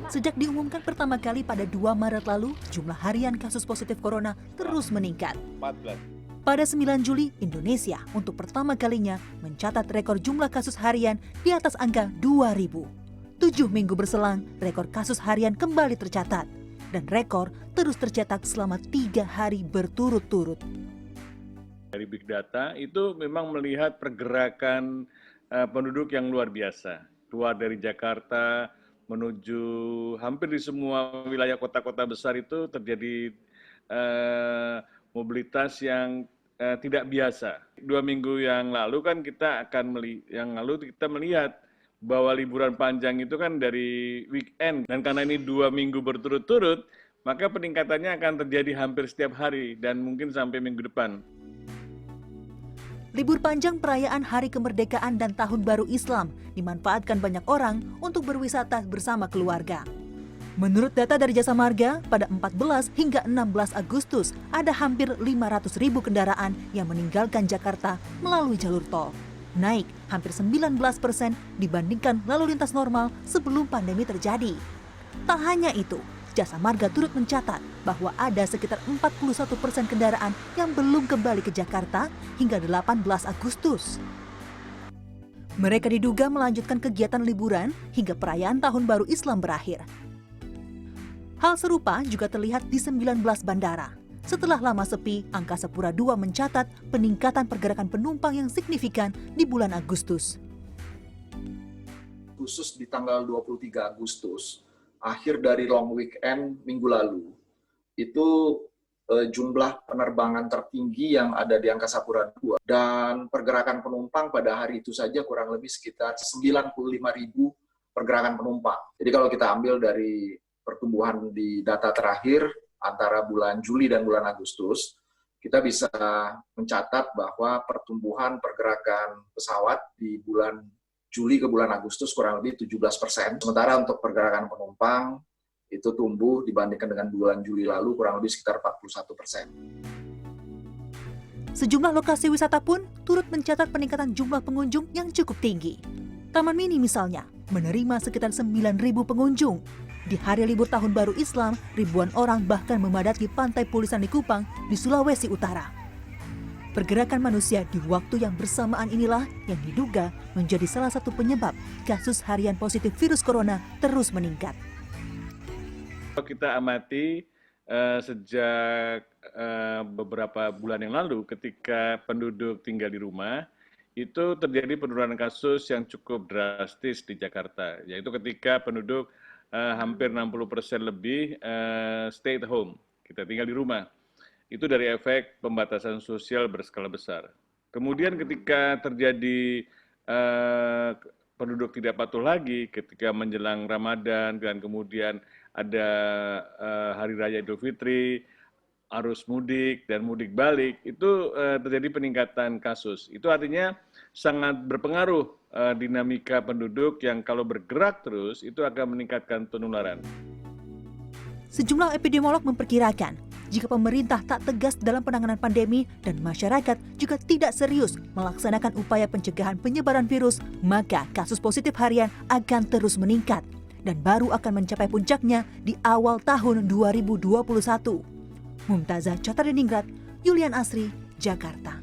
Sejak diumumkan pertama kali pada 2 Maret lalu, jumlah harian kasus positif corona terus meningkat. Pada 9 Juli, Indonesia untuk pertama kalinya mencatat rekor jumlah kasus harian di atas angka 2.000. 7 minggu berselang, rekor kasus harian kembali tercatat. Dan rekor terus tercetak selama 3 hari berturut-turut. Dari Big Data itu memang melihat pergerakan penduduk yang luar biasa. Keluar dari Jakarta menuju hampir di semua wilayah kota-kota besar itu terjadi mobilitas yang tidak biasa. 2 minggu yang lalu kan kita melihat bahwa liburan panjang itu kan dari weekend, dan karena ini 2 minggu berturut-turut, maka peningkatannya akan terjadi hampir setiap hari dan mungkin sampai minggu depan. Libur panjang perayaan Hari Kemerdekaan dan Tahun Baru Islam dimanfaatkan banyak orang untuk berwisata bersama keluarga. Menurut data dari Jasa Marga, pada 14 hingga 16 Agustus ada hampir 500.000 kendaraan yang meninggalkan Jakarta melalui jalur tol. Naik hampir 19% dibandingkan lalu lintas normal sebelum pandemi terjadi. Tak hanya itu, Jasa Marga turut mencatat bahwa ada sekitar 41% kendaraan yang belum kembali ke Jakarta hingga 18 Agustus. Mereka diduga melanjutkan kegiatan liburan hingga perayaan Tahun Baru Islam berakhir. Hal serupa juga terlihat di 19 bandara. Setelah lama sepi, Angkasa Pura II mencatat peningkatan pergerakan penumpang yang signifikan di bulan Agustus. Khusus di tanggal 23 Agustus, akhir dari long weekend minggu lalu, itu jumlah penerbangan tertinggi yang ada di Angkasa Pura II. Dan pergerakan penumpang pada hari itu saja kurang lebih sekitar 95.000 pergerakan penumpang. Jadi kalau kita ambil dari pertumbuhan di data terakhir, antara bulan Juli dan bulan Agustus, kita bisa mencatat bahwa pertumbuhan pergerakan pesawat di bulan Juli ke bulan Agustus kurang lebih 17%. Sementara untuk pergerakan penumpang itu tumbuh dibandingkan dengan bulan Juli lalu kurang lebih sekitar 41%. Sejumlah lokasi wisata pun turut mencatat peningkatan jumlah pengunjung yang cukup tinggi. Taman Mini misalnya menerima sekitar 9.000 pengunjung. Di hari libur Tahun Baru Islam, ribuan orang bahkan memadati Pantai Pulisan di Kupang di Sulawesi Utara. Pergerakan manusia di waktu yang bersamaan inilah yang diduga menjadi salah satu penyebab kasus harian positif virus corona terus meningkat. Kita amati sejak beberapa bulan yang lalu ketika penduduk tinggal di rumah, itu terjadi penurunan kasus yang cukup drastis di Jakarta, yaitu ketika penduduk hampir 60% lebih stay at home, kita tinggal di rumah. Itu dari efek pembatasan sosial berskala besar. Kemudian ketika terjadi penduduk tidak patuh lagi, ketika menjelang Ramadan dan kemudian ada Hari Raya Idul Fitri, arus mudik dan mudik balik, itu terjadi peningkatan kasus. Itu artinya sangat berpengaruh dinamika penduduk yang kalau bergerak terus itu akan meningkatkan penularan. Sejumlah epidemiolog memperkirakan jika pemerintah tak tegas dalam penanganan pandemi dan masyarakat juga tidak serius melaksanakan upaya pencegahan penyebaran virus, maka kasus positif harian akan terus meningkat dan baru akan mencapai puncaknya di awal tahun 2021. Mumtazah Chatardiningrat, Yulian Asri, Jakarta.